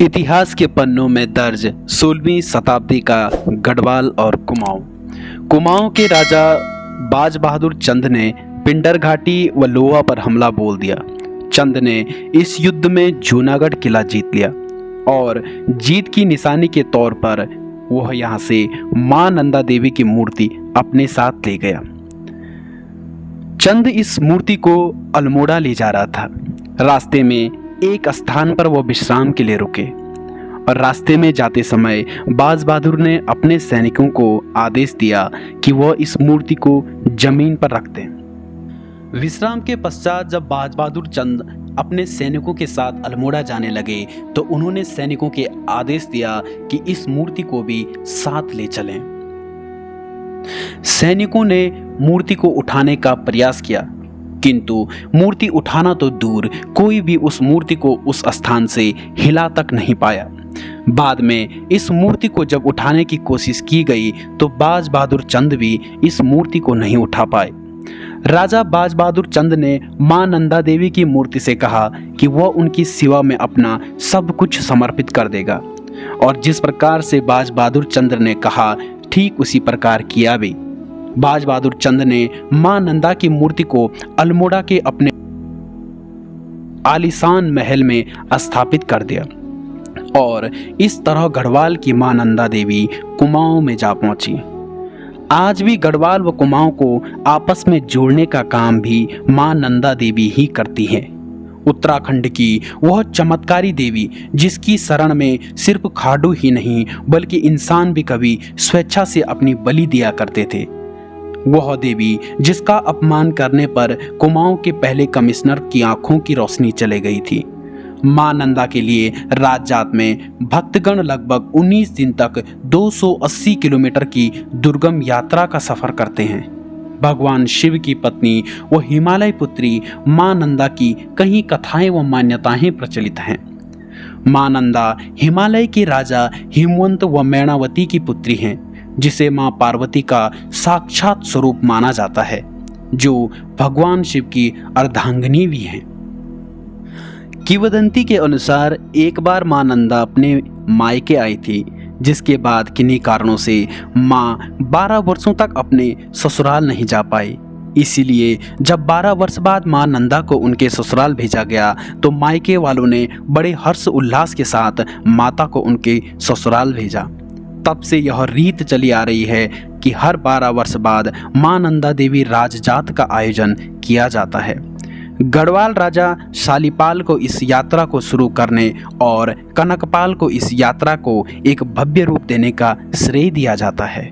इतिहास के पन्नों में दर्ज 16वीं शताब्दी का गढ़वाल और कुमाऊं। कुमाऊं के राजा बाज बहादुर चंद ने पिंडर घाटी व लोहा पर हमला बोल दिया। चंद ने इस युद्ध में जूनागढ़ किला जीत लिया और जीत की निशानी के तौर पर वह यहाँ से मां नंदा देवी की मूर्ति अपने साथ ले गया। चंद इस मूर्ति को अल्मोड़ा ले जा रहा था। रास्ते में एक स्थान पर वह विश्राम के लिए रुके और रास्ते में जाते समय बाज बहादुर ने अपने सैनिकों को आदेश दिया कि वह इस मूर्ति को जमीन पर रख दें। विश्राम के पश्चात जब बाज बहादुर चंद अपने सैनिकों के साथ अल्मोड़ा जाने लगे तो उन्होंने सैनिकों के आदेश दिया कि इस मूर्ति को भी साथ ले चलें। सैनिकों ने मूर्ति को उठाने का प्रयास किया, किंतु मूर्ति उठाना तो दूर, कोई भी उस मूर्ति को उस स्थान से हिला तक नहीं पाया। बाद में इस मूर्ति को जब उठाने की कोशिश की गई तो बाज बहादुर चंद भी इस मूर्ति को नहीं उठा पाए। राजा बाज बहादुर चंद ने मां नंदा देवी की मूर्ति से कहा कि वह उनकी सेवा में अपना सब कुछ समर्पित कर देगा, और जिस प्रकार से बाज बहादुर चंद ने कहा ठीक उसी प्रकार किया भी। बाज बहादुर चंद ने मां नंदा की मूर्ति को अल्मोड़ा के अपने आलीशान महल में स्थापित कर दिया और इस तरह गढ़वाल की मां नंदा देवी कुमाऊं में जा पहुंची। आज भी गढ़वाल व कुमाऊं को आपस में जोड़ने का काम भी मां नंदा देवी ही करती हैं। उत्तराखंड की वह चमत्कारी देवी जिसकी शरण में सिर्फ खाडू ही नहीं बल्कि इंसान भी कभी स्वेच्छा से अपनी बलि दिया करते थे, वह देवी जिसका अपमान करने पर कुमाऊं के पहले कमिश्नर की आंखों की रोशनी चले गई थी। मां नंदा के लिए रात जात में भक्तगण लगभग 19 दिन तक 280 किलोमीटर की दुर्गम यात्रा का सफर करते हैं। भगवान शिव की पत्नी व हिमालय पुत्री मां नंदा की कई कथाएं व मान्यताएं प्रचलित हैं। मां नंदा हिमालय के राजा हिमवंत व मैणावती की पुत्री हैं, जिसे मां पार्वती का साक्षात स्वरूप माना जाता है, जो भगवान शिव की अर्धांगिनी भी हैं। किंवदंती के अनुसार एक बार मां नंदा अपने मायके आई थी, जिसके बाद किन्हीं कारणों से मां 12 वर्षों तक अपने ससुराल नहीं जा पाई। इसीलिए जब 12 वर्ष बाद मां नंदा को उनके ससुराल भेजा गया तो मायके वालों ने बड़े हर्ष उल्लास के साथ माता को उनके ससुराल भेजा। तब से यह रीत चली आ रही है कि हर 12 वर्ष बाद मां नंदा देवी राजजात का आयोजन किया जाता है। गढ़वाल राजा शालीपाल को इस यात्रा को शुरू करने और कनकपाल को इस यात्रा को एक भव्य रूप देने का श्रेय दिया जाता है।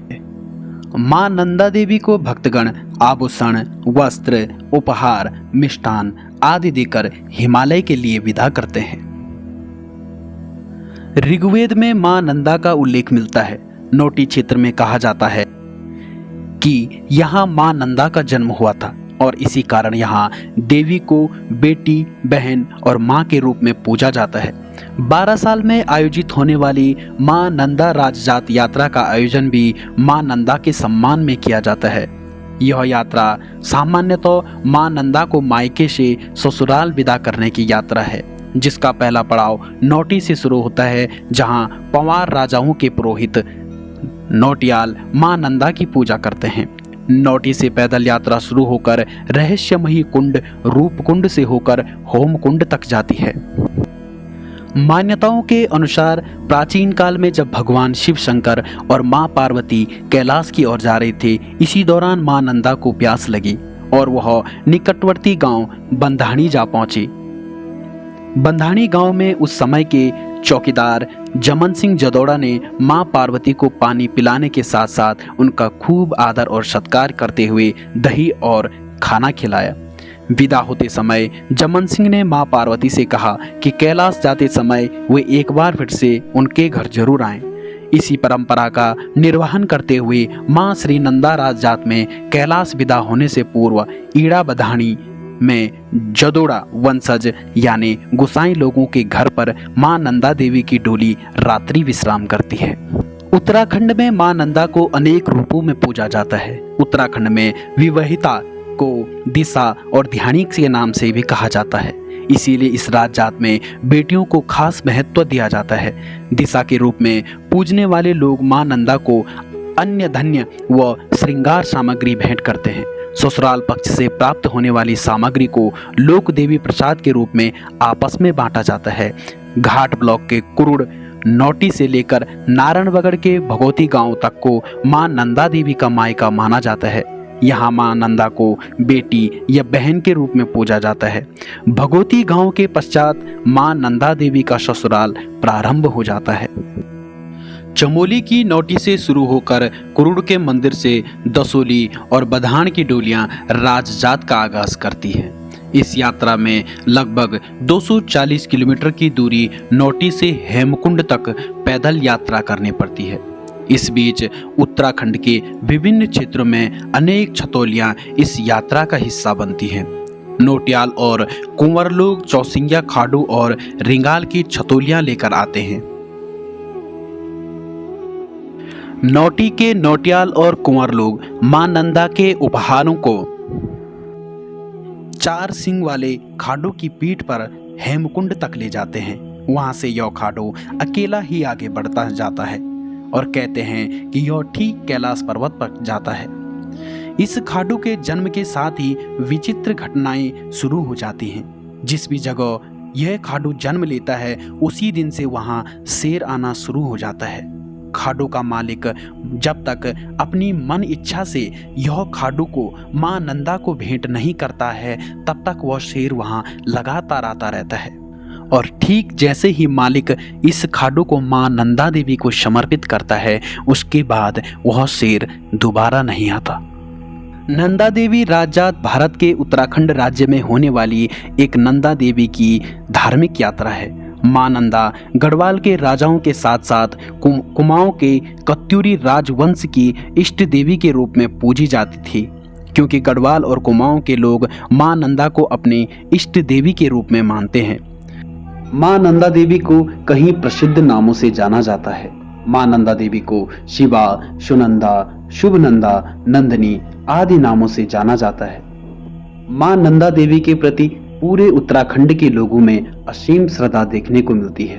मां नंदा देवी को भक्तगण आभूषण, वस्त्र, उपहार, मिष्ठान आदि देकर हिमालय के लिए विदा करते हैं। ऋग्वेद में मां नंदा का उल्लेख मिलता है। नोटी क्षेत्र में कहा जाता है कि यहाँ मां नंदा का जन्म हुआ था और इसी कारण यहाँ देवी को बेटी, बहन और माँ के रूप में पूजा जाता है। 12 साल में आयोजित होने वाली मां नंदा राजजात यात्रा का आयोजन भी मां नंदा के सम्मान में किया जाता है। यह यात्रा सामान्यतः मां नंदा को मायके से ससुराल विदा करने की यात्रा है, जिसका पहला पड़ाव नौटी से शुरू होता है, जहां पंवार राजाओं के पुरोहित नौटियाल मां नंदा की पूजा करते हैं। नौटी से पैदल यात्रा शुरू होकर रहस्यमयी कुंड रूप कुंड से होकर होम कुंड तक जाती है। मान्यताओं के अनुसार प्राचीन काल में जब भगवान शिव शंकर और मां पार्वती कैलाश की ओर जा रहे थे, इसी दौरान मां नंदा को प्यास लगी और वह निकटवर्ती गांव बंधाणी जा पहुंची। बंधाणी गांव में उस समय के चौकीदार जमन सिंह जदौड़ा ने मां पार्वती को पानी पिलाने के साथ साथ उनका खूब आदर और सत्कार करते हुए दही और खाना खिलाया। विदा होते समय जमन सिंह ने मां पार्वती से कहा कि कैलाश जाते समय वे एक बार फिर से उनके घर जरूर आएं। इसी परंपरा का निर्वहन करते हुए मां श्री नंदा राजजात में कैलाश विदा होने से पूर्व ईड़ा बधाणी में जदोड़ा वंशज यानी गुसाई लोगों के घर पर मां नंदा देवी की डोली रात्रि विश्राम करती है। उत्तराखंड में मां नंदा को अनेक रूपों में पूजा जाता है। उत्तराखंड में विवाहिता को दिशा और ध्यानी के नाम से भी कहा जाता है। इसीलिए इस राज जात में बेटियों को खास महत्व दिया जाता है। दिशा के रूप में पूजने वाले लोग मां नंदा को अन्य धन्य व श्रृंगार सामग्री भेंट करते हैं। ससुराल पक्ष से प्राप्त होने वाली सामग्री को लोक देवी प्रसाद के रूप में आपस में बांटा जाता है। घाट ब्लॉक के कुरुड़ नौटी से लेकर नारायणबगड़ के भगोती गांव तक को मां नंदा देवी का मायका माना जाता है। यहाँ मां नंदा को बेटी या बहन के रूप में पूजा जाता है। भगोती गांव के पश्चात मां नंदा देवी का ससुराल प्रारंभ हो जाता है। चमोली की नौटी से शुरू होकर कुरुड़ के मंदिर से दसोली और बधान की डोलियां राजजात का आगाज करती हैं। इस यात्रा में लगभग 240 किलोमीटर की दूरी नौटी से हेमकुंड तक पैदल यात्रा करनी पड़ती है। इस बीच उत्तराखंड के विभिन्न क्षेत्रों में अनेक छतौलियां इस यात्रा का हिस्सा बनती हैं। नोटियाल और कुंवर लोग चौसिंगा खाडू और रिंगाल की छतौलियां लेकर आते हैं। नौटी के नोटियाल और कुंवर लोग मां नंदा के उपहारों को 4 सिंग वाले खाडू की पीठ पर हेमकुंड तक ले जाते हैं। वहां से यह खाडू अकेला ही आगे बढ़ता जाता है और कहते हैं कि यह ठीक कैलाश पर्वत पर जाता है। इस खाडू के जन्म के साथ ही विचित्र घटनाएं शुरू हो जाती हैं। जिस भी जगह यह खाडू जन्म लेता है उसी दिन से वहां शेर आना शुरू हो जाता है। खाडू का मालिक जब तक अपनी मन इच्छा से यह खाडू को मां नंदा को भेंट नहीं करता है तब तक वह शेर वहां लगातार आता रहता है। और ठीक जैसे ही मालिक इस खाडू को मां नंदा देवी को समर्पित करता है उसके बाद वह शेर दोबारा नहीं आता। नंदा देवी राजजात भारत के उत्तराखंड राज्य में होने वाली एक नंदा देवी की धार्मिक यात्रा है। मां नंदा गढ़वाल के राजाओं के साथ साथ कुमाऊं के कत्यूरी राजवंश की इष्ट देवी के रूप में पूजी जाती थी, क्योंकि गढ़वाल और कुमाऊं के लोग मां नंदा को अपनी इष्ट देवी के रूप में मानते हैं। मां नंदा देवी को कई प्रसिद्ध नामों से जाना जाता है। मां नंदा देवी को शिवा, सुनंदा, शुभनंदा, नंदनी आदि नामों से जाना जाता है। मां नंदा देवी के प्रति पूरे उत्तराखंड के लोगों में असीम श्रद्धा देखने को मिलती है।